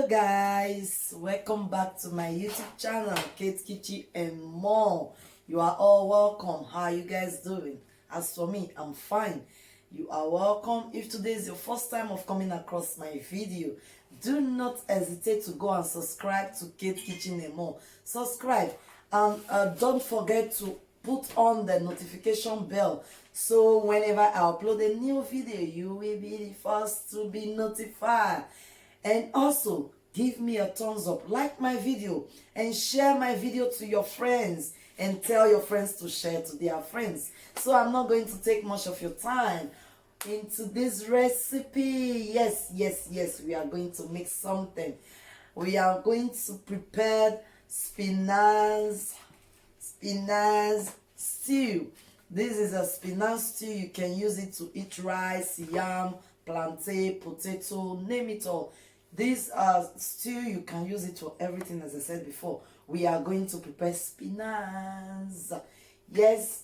Hello guys, welcome back to my YouTube channel, Kitchen and More. You are all welcome. How are you guys doing? As for me, I'm fine. You are welcome. If today is your first time of coming across my video, do not hesitate to go and subscribe to Kitchen and More. Subscribe and don't forget to put on the notification bell so whenever I upload a new video, you will be the first to be notified. And also, give me a thumbs up, like my video, and share my video to your friends, and tell your friends to share to their friends. So I'm not going to take much of your time into this recipe. Yes, we are going to make something. We are going to prepare spinach stew. This is a spinach stew. You can use it to eat rice, yam, plantain, potato, name it all. This stew, you can use it for everything. As I said before, we are going to prepare spinach. Yes,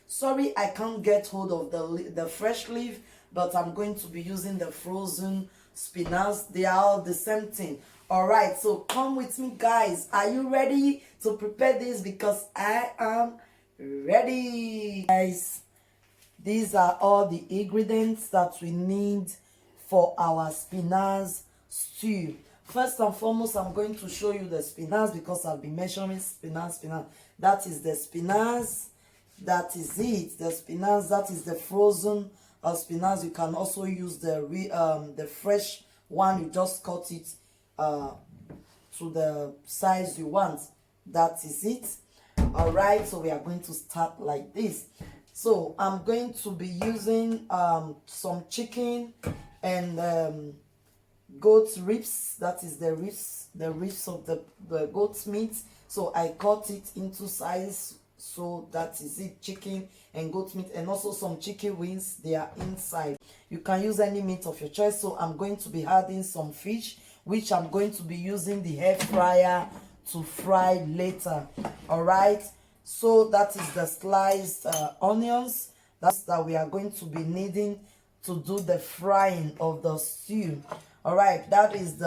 sorry I can't get hold of the fresh leaf, but I'm going to be using the frozen spinach. They are all the same thing. All right, so come with me guys. Are you ready to prepare this? Because I am ready. Guys, these are all the ingredients that we need for our spinach stew. First and foremost, I'm going to show you the spinach because I'll be measuring spinach. That is the spinach. That is it. The spinach. That is the frozen spinach. You can also use the fresh one. You just cut it to the size you want. That is it. All right. So we are going to start like this. So I'm going to be using some chicken and goat ribs. That is the ribs of the goat's meat. So I cut it into size. So that is it, chicken and goat meat, and also some chicken wings. They are inside. You can use any meat of your choice. So I'm going to be adding some fish, which I'm going to be using the air fryer to fry later. All right. So that is the sliced onions that we are going to be needing to do the frying of the stew. All right, that is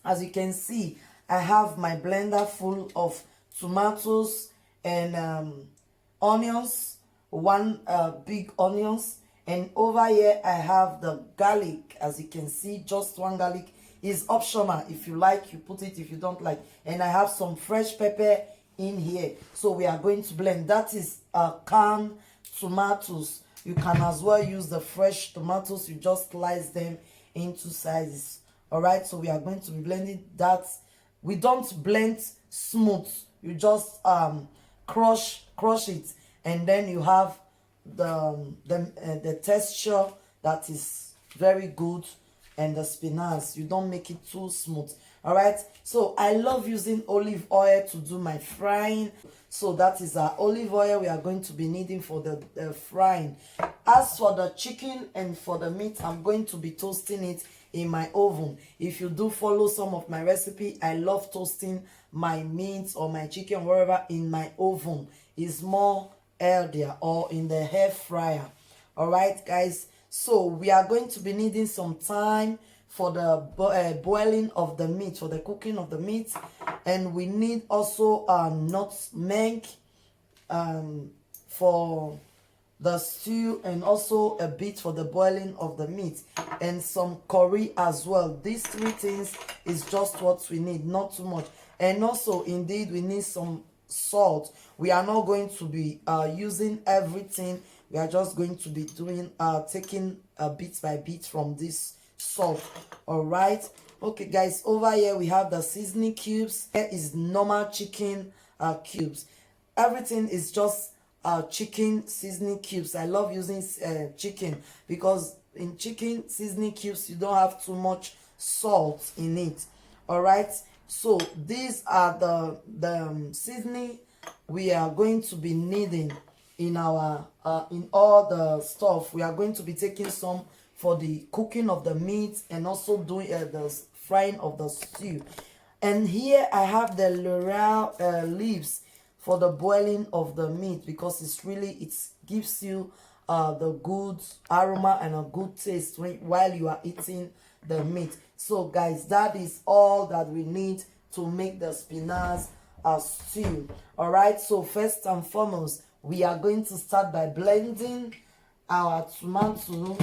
as you can see, I have my blender full of tomatoes and onions, one big onions, and over here I have the garlic. As you can see, just one garlic is optional. If you like, you put it. If you don't like, and I have some fresh pepper in here. So we are going to blend. That is canned tomatoes. You can as well use the fresh tomatoes. You just slice them into sizes. All right, so we are going to be blending that. We don't blend smooth. You just crush it, and then you have the texture that is very good, and the spinach, you don't make it too smooth. All right, so I love using olive oil to do my frying. So that is our olive oil we are going to be needing for the frying. As for the chicken and for the meat, I'm going to be toasting it in my oven. If you do follow some of my recipe, I love toasting my meat or my chicken, wherever, in my oven. It's more healthier, or in the air fryer. All right guys, so we are going to be needing some time for the boiling of the meat, for the cooking of the meat, and we need also nutmeg for the stew, and also a bit for the boiling of the meat, and some curry as well. These three things is just what we need, not too much. And also, indeed, we need some salt. We are not going to be using everything. We are just going to be doing taking bit by bit from this salt. All right, okay guys, over here we have the seasoning cubes. Here is normal chicken cubes. Everything is just chicken seasoning cubes. I love using chicken because in chicken seasoning cubes you don't have too much salt in it. All right, so these are the seasoning we are going to be needing in our in all the stuff. We are going to be taking some for the cooking of the meat, and also doing the frying of the stew. And here I have the laurel leaves for the boiling of the meat, because it gives you the good aroma and a good taste while you are eating the meat. So guys, that is all that we need to make the spinach stew. All right, so first and foremost, we are going to start by blending our tomato.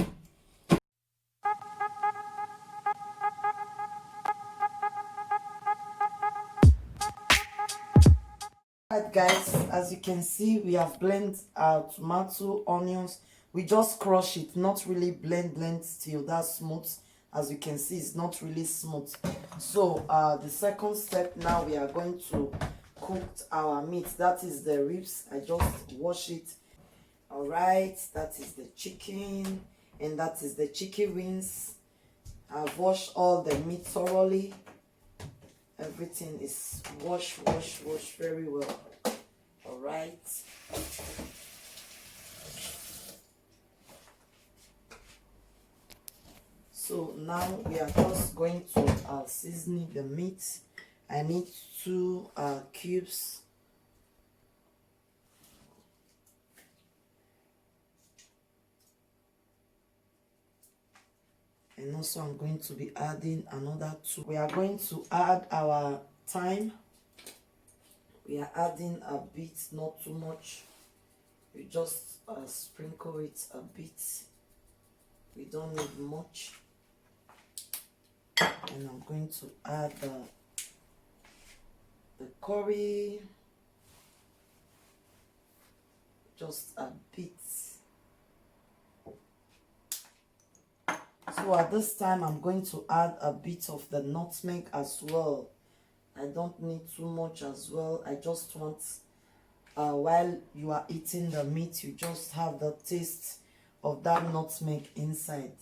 Alright guys, as you can see, we have blended our tomato, onions. We just crush it, not really blend till that smooth. As you can see, it's not really smooth. So the second step, now we are going to cook our meat. That is the ribs. I just wash it. Alright, that is the chicken, and that is the chicken wings. I've washed all the meat thoroughly. Everything is washed very well. All right. So now we are just going to season the meat. I need 2 cubes. And also I'm going to be adding another 2. We are going to add our thyme. We are adding a bit, not too much. We just sprinkle it a bit. We don't need much. And I'm going to add the curry. Just a bit. So at this time, I'm going to add a bit of the nutmeg as well. I don't need too much as well. I just want, while you are eating the meat, you just have the taste of that nutmeg inside,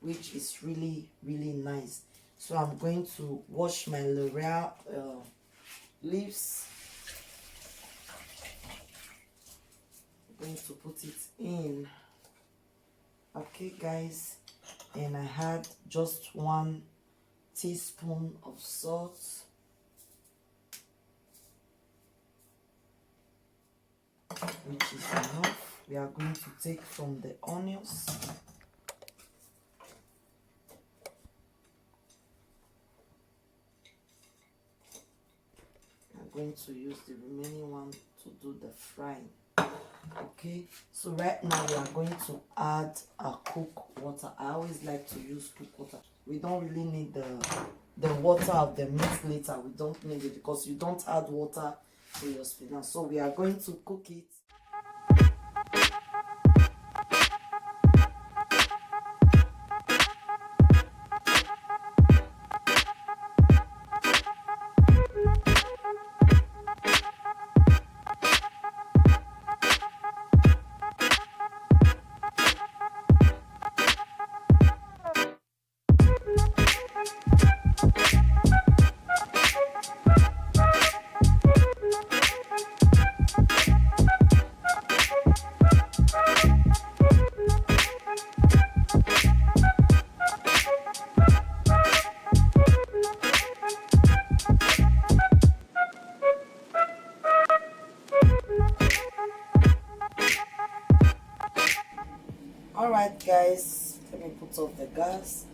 which is really, really nice. So I'm going to wash my laurel leaves. I'm going to put it in. Okay, guys. And I had just 1 teaspoon of salt. Which is enough. We are going to take from the onions. I'm going to use the remaining one to do the frying. Okay, so right now we are going to add a cook water. I always like to use cook water. We don't really need the water of the meat later. We don't need it because you don't add water to your spinach. So we are going to cook it. Alright guys, let me put off the gas.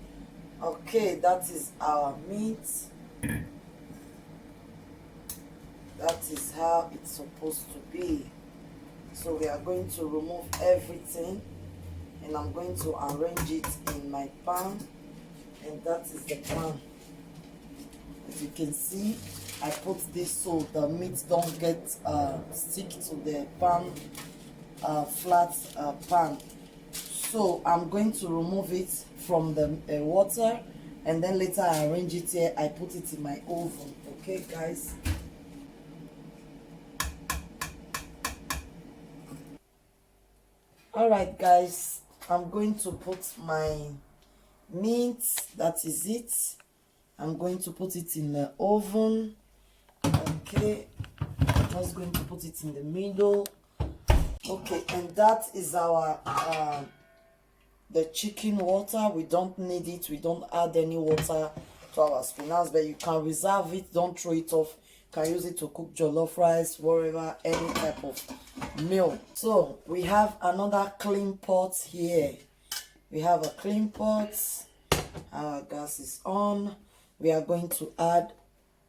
Okay, that is our meat. That is how it's supposed to be. So we are going to remove everything, and I'm going to arrange it in my pan. And that is the pan. As you can see, I put this so the meat don't get stick to the pan, flat pan. So I'm going to remove it from the water, and then later I arrange it here. I put it in my oven. Okay guys. Alright guys, I'm going to put my meat, that is it. I'm going to put it in the oven. Okay, I'm just going to put it in the middle. Okay, and that is our the chicken water. We don't need it. We don't add any water to our spinach, but you can reserve it. Don't throw it off. You can use it to cook jollof rice, whatever, any type of meal. So we have another clean pot here. We have a clean pot. Our gas is on. We are going to add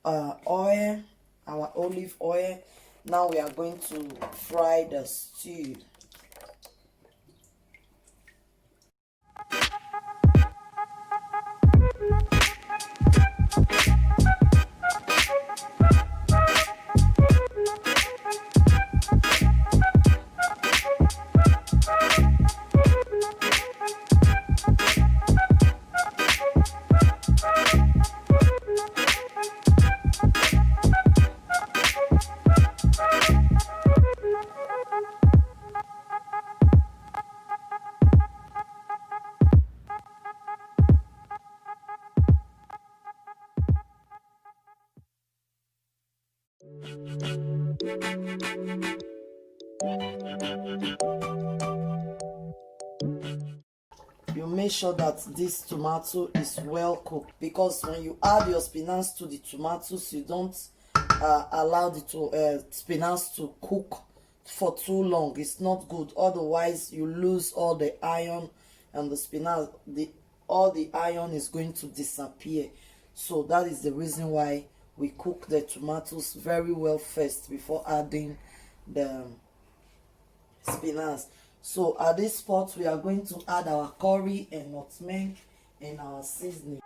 oil, our olive oil. Now we are going to fry the stew. You make sure that this tomato is well cooked, because when you add your spinach to the tomatoes, you don't allow the spinach to cook for too long. It's not good, otherwise you lose all the iron, and the spinach, all the iron is going to disappear. So that is the reason why we cook the tomatoes very well first before adding the spinach. So at this spot, we are going to add our curry and nutmeg and our seasoning.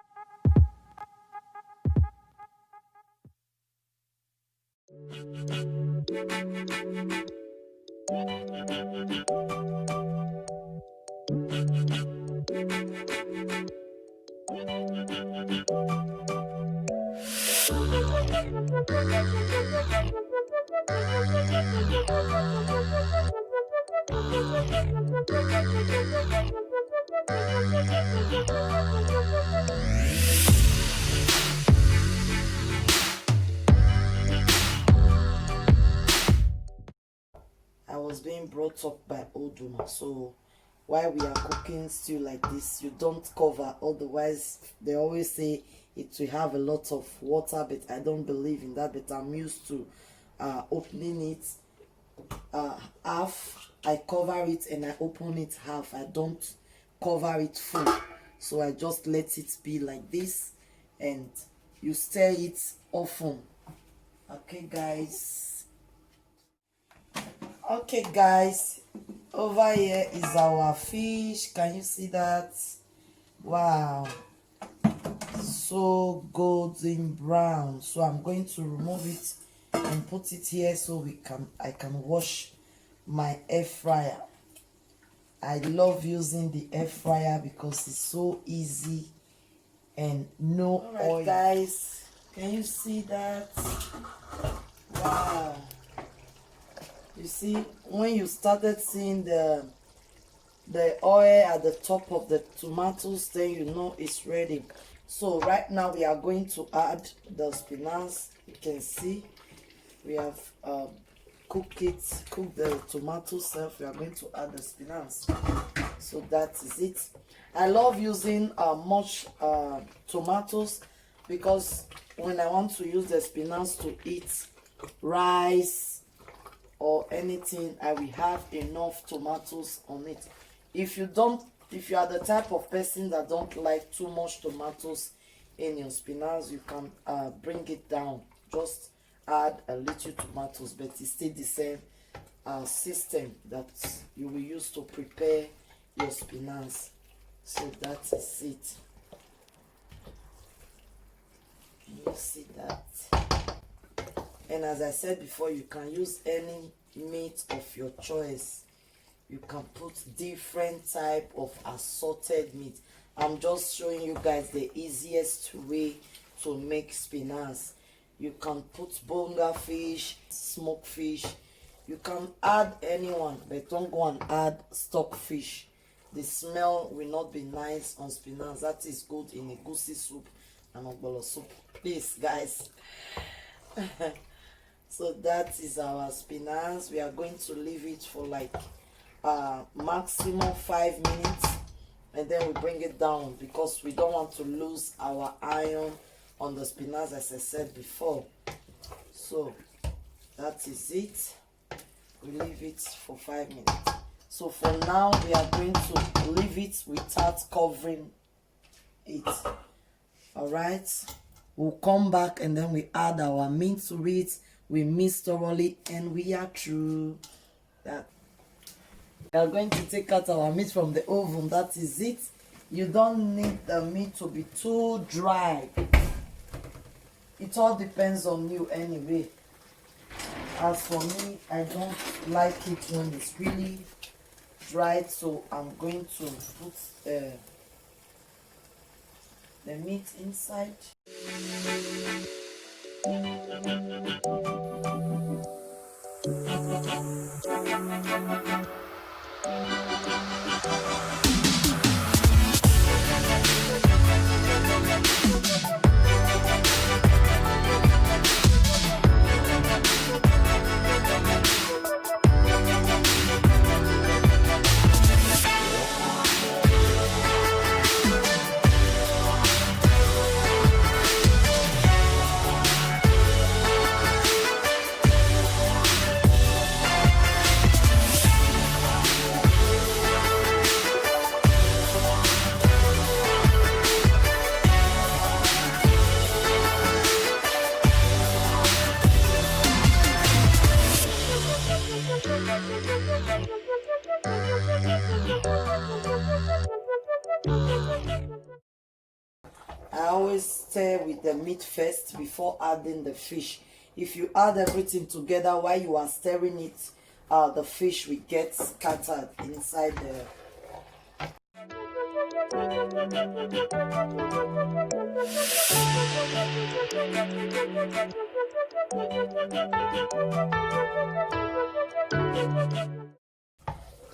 I was being brought up by Oduma, so while we are cooking stew like this, you don't cover, otherwise they always say it will have a lot of water, but I don't believe in that. But I'm used to opening it half, I cover it, and I open it half. I don't cover it full, so I just let it be like this, and you stir it often. Okay guys, over here is our fish. Can you see that? Wow, so golden brown. So I'm going to remove it and put it here so I can wash my air fryer. I love using the air fryer because it's so easy and no oil. Guys, can you see that? Wow, you see, when you started seeing the oil at the top of the tomatoes, then you know it's ready. So right now we are going to add the spinach. You can see we have cooked the tomato self. We are going to add the spinach. So that is it. I love using much tomatoes, because when I want to use the spinach to eat rice or anything, I will have enough tomatoes on it. If you are the type of person that don't like too much tomatoes in your spinach, you can bring it down. Just add a little tomatoes, but it's still the same system that you will use to prepare your spinach. So that is it. Can you see that? And as I said before, you can use any meat of your choice. You can put different type of assorted meat. I'm just showing you guys the easiest way to make spinach. You can put bonga fish, smoked fish. You can add anyone, but don't go and add stock fish. The smell will not be nice on spinach. That is good in a goosey soup and ogbolo soup. Please, guys. So that is our spinach. We are going to leave it for like maximum 5 minutes, and then we bring it down, because we don't want to lose our iron on the spinach, as I said before. So that is it. We leave it for 5 minutes. So for now, we are going to leave it without covering it. All right, we'll come back and then we add our meat to it. We mix thoroughly and we are through. That we are going to take out our meat from the oven. That is it. You don't need the meat to be too dry. It all depends on you anyway. As for me, I don't like it when it's really dry, so I'm going to put the meat inside. I always stir with the meat first before adding the fish. If you add everything together while you are stirring it, the fish will get scattered inside the...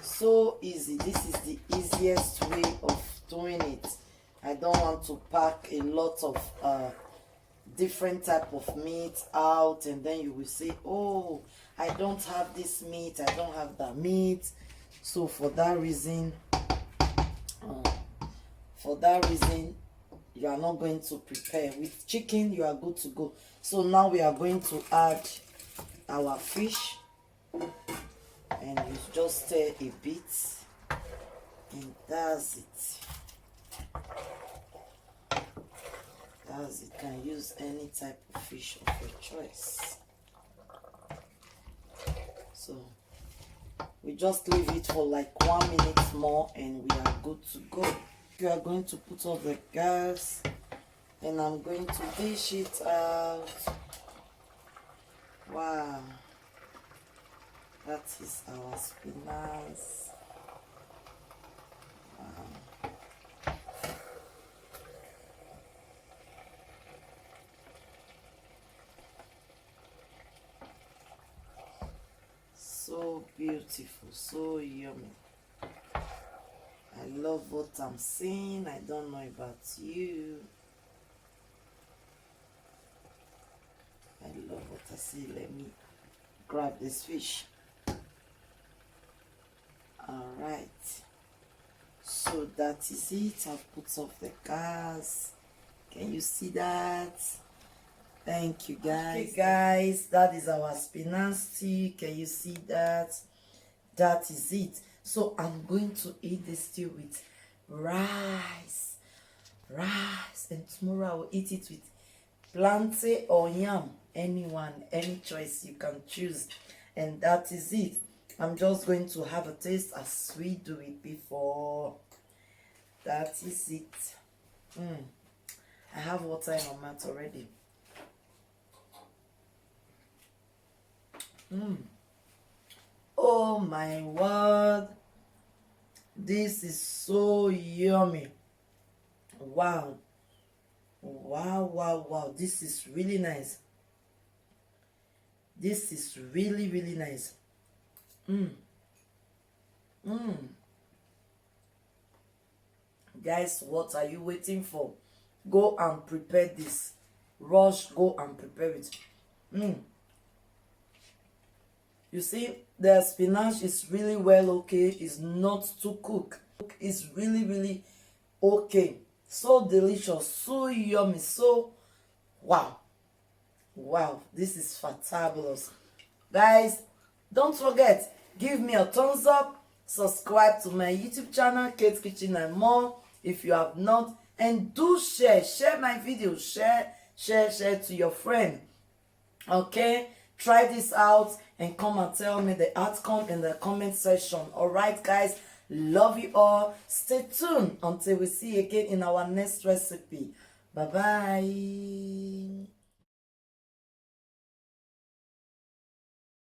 So easy. This is the easiest way of doing it. I don't want to pack a lot of different type of meat out, and then you will say, oh, I don't have this meat, I don't have that meat. So for that reason you are not going to prepare. With chicken you are good to go. So now we are going to add our fish, and you just stir a bit, and that's it. As you can use any type of fish of your choice. So we just leave it for like 1 minute more and we are good to go. We are going to put off the gas and I'm going to dish it out. Wow, that is our spinach. Wow. So beautiful, so yummy. I love what I'm seeing. I don't know about you. I love what I see. Let me grab this fish. Alright. So that is it. I've put off the gas. Can you see that? Thank you guys. Okay guys, that is our spinach stew. Can you see that? That is it. So I'm going to eat this stew with rice, and tomorrow I will eat it with plantain or yam. Anyone, any choice you can choose. And that is it. I'm just going to have a taste as we do it before. That is it. I have water in my mouth already. Oh my word, this is so yummy. Wow, this is really nice. This is really nice. Guys, what are you waiting for? Go and prepare this. Rush, go and prepare it. You see, the spinach is really well okay. It's not too cooked. It's really okay. So delicious, so yummy, so wow. This is fantabulous. Guys, don't forget, give me a thumbs up, subscribe to my YouTube channel, Kate Kitchen and More, if you have not, And do share my video, share to your friend. Okay, try this out and come and tell me the outcome in the comment section. All right, guys, love you all. Stay tuned until we see you again in our next recipe. Bye bye.